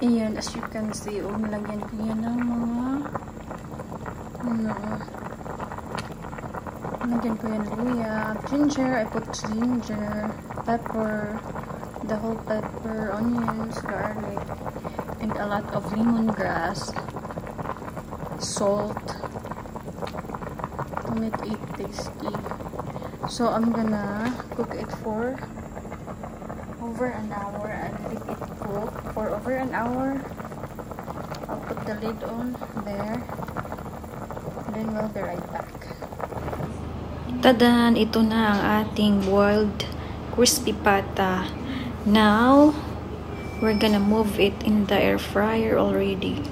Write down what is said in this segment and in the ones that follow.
Ayan, as you can see, nilagyan ko yan ng mga nilagyan ko yan luya, ginger, I put ginger, pepper, the whole pepper, onions, garlic, and a lot of lemongrass, salt, to make it tasty. So I'm gonna cook it for over an hour and let it cook for over an hour. I'll put the lid on there, then we'll be right back. Tadan! Ito na ang ating boiled crispy pata. Now, we're gonna move it in the air fryer already.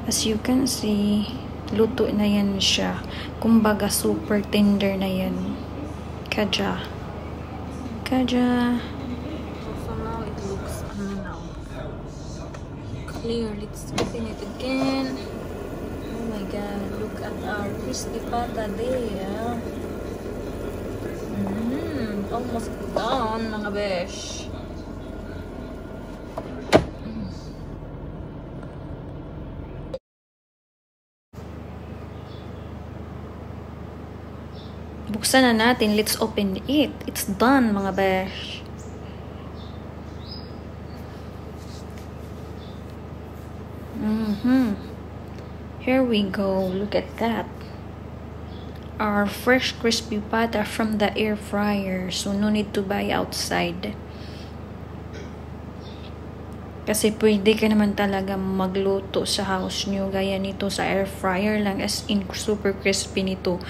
As you can see, luto na yan siya. Kumbaga, super tender na yan. Kaja. Kaja. So now it looks clear. Let's open it again. Oh my god, look at our crispy pata there. Almost done, mga besh. Buksan na natin. Let's open it. It's done, mga besh. Here we go. Look at that. Our fresh crispy pata from the air fryer. So, no need to buy outside. Kasi pwede ka naman talaga magluto sa house nyo. Gaya nito sa air fryer lang. As in, super crispy nito.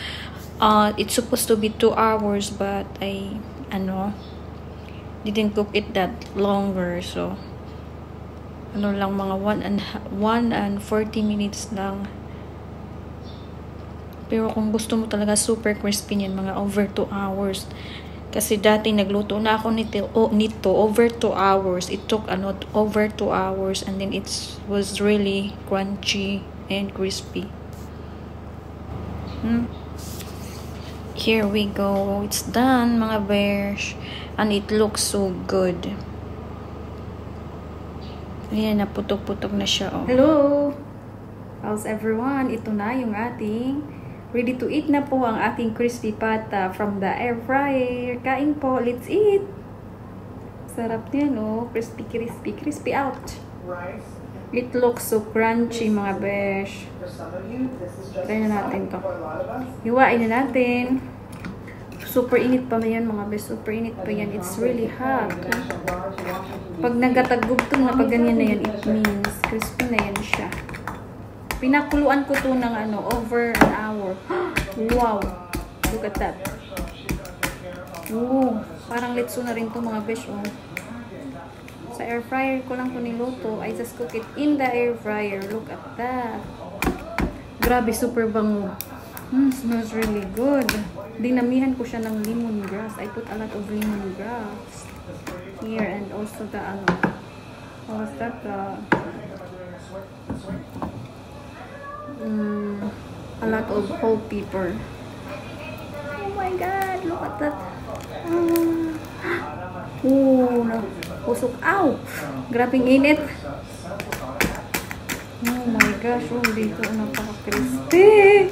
It's supposed to be 2 hours, but I didn't cook it that longer. So, lang mga 1 and 40 minutes lang. Pero kung gusto mo talaga super crispy niyan, mga over 2 hours. Kasi dati nagluto na ako nito over 2 hours. It took over 2 hours, and then it was really crunchy and crispy. Here we go. It's done, mga bears. And it looks so good. Ayan, naputok-putok na siya. Oh. Hello! How's everyone? Ito na yung ating ready to eat na po ang ating crispy pata from the air fryer. Kain po. Let's eat! Sarap niya, no? Crispy, crispy, crispy out. It looks so crunchy, mga besh. Try na natin to. Hiwain na natin. Super init pa yan, mga besh. Super init pa yan. It's really hot. Pag nagkatagugtong na pag ganyan na yan, it means crispy na yan siya. Pinakuluan ko to ng over an hour. Wow! Look at that. Oh, parang litso na rin to, mga besh. Oh. Sa air fryer ko lang ito niluto. I just cook it in the air fryer. Look at that. Grabe, super bango. Smells really good. Dinamihan ko siya ng lemongrass. I put a lot of lemongrass here, and also the what's that? A lot of whole pepper. Oh my god, look at that. Pusok. Ow! Grabing init. Oh my gosh, dito napaka-crispy.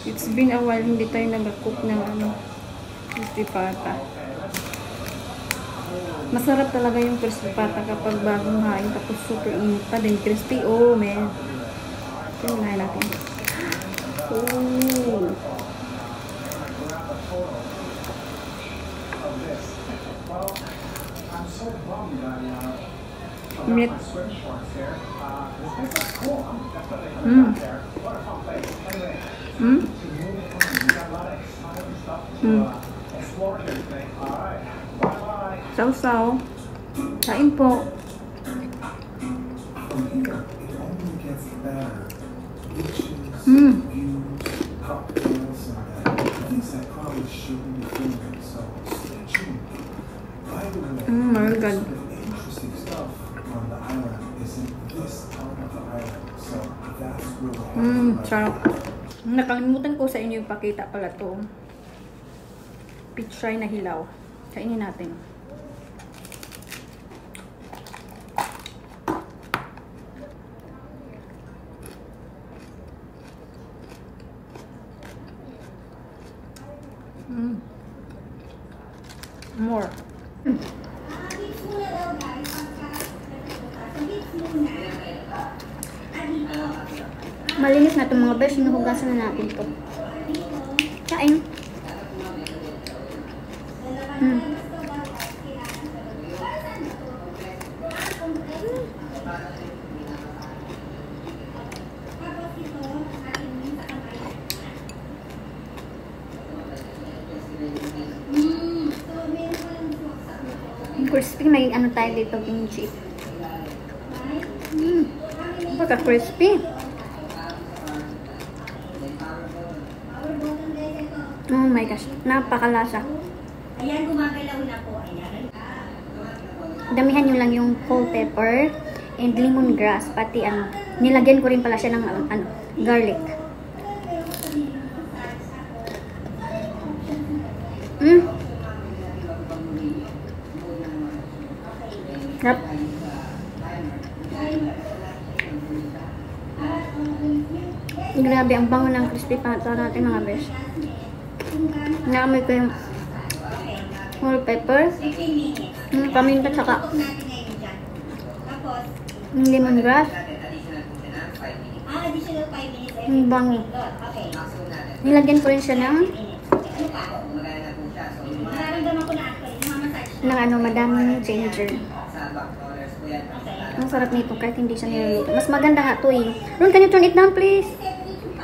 It's been a while hindi tayo nag-cook ng crispy pata. Masarap talaga yung crispy pata kapag bagong hain, tapos super init pa din crispy. Oh man. Tingnan natin. Oh. Meat. Sausaw. Kain po. My God. Sarap. Nakalimutan ko sa inyo ipakita pala to. pichay na hilaw. Kainin natin. More. Malinis na itong mga besh, hinuhugasan na natin ito. Kain. Crispy, may ano tayo dito, kimchi. Baka crispy. Oh my gosh, napakalasa. Ayan, gumagalaw na po. Ayan. Damihan nyo lang yung whole pepper and lemongrass, pati ano, nilagyan ko rin pala siya ng ano, garlic. Yep. Grabe, ang bango ng crispy pata natin mga besh. Naamoy ko yung whole pepper, paminta, tsaka yung lemongrass. Additional 5 minutes. Ang bango. Okay. Nilagyan ko rin siya ng Nararamdaman ko na actually, namamassage. ano, madaming ginger. Ang sarap nito kahit hindi siya niluluto. Mas maganda nga ito eh. Ron, can you turn it down please?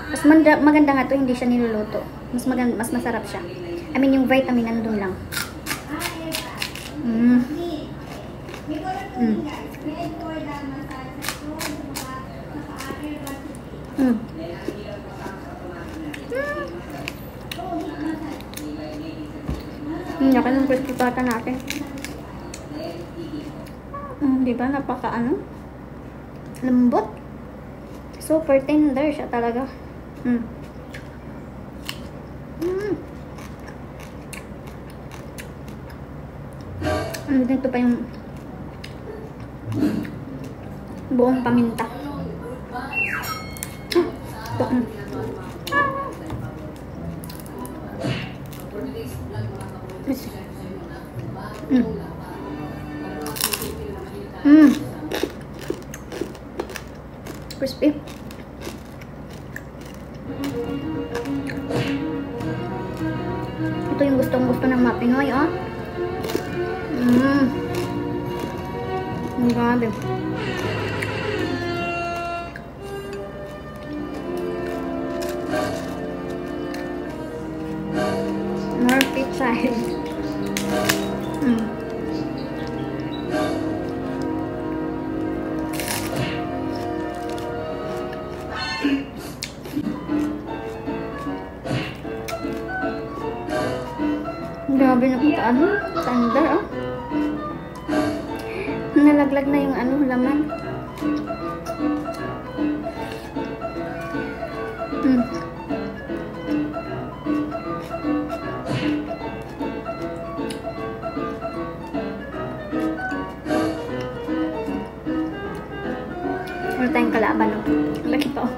Mas maganda nga ito, hindi siya niluluto. Mas maganda, mas masarap siya. I mean, yung vitamin nandun lang. Laki ng crispy pata natin. Diba? Napaka ano? Lambot. Super tender siya talaga. Dito pa yung buong paminta. Crispy. Ito yung gustong-gusto ng mga Pinoy, oh. Ang grabe. More pichay. Grabe na kung ano, tanda, oh. Nalaglag na yung ano, laman. Wala tayong kalaban, oh. Laki pa, oh.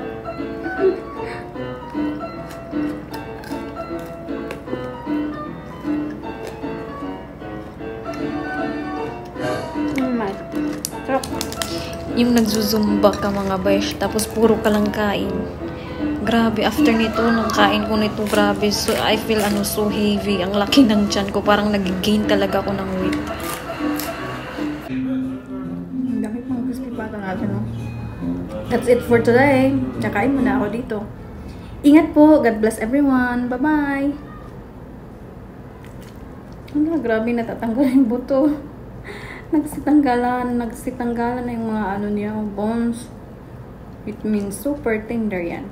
Yung nagzuzumba ka mga besh, tapos puro ka lang kain. Grabe, after nito, nang kain ko nito, grabe. So, I feel so heavy. Ang laki ng tiyan ko. Parang nag-gain talaga ako ng weight. Ang dami pang crispy pata natin, no? That's it for today. Tsakain muna ako dito. Ingat po. God bless everyone. Bye-bye. Grabe, natatanggal yung buto. Nagsitanggalan na yung mga ano niya, bones. It means super tender yan.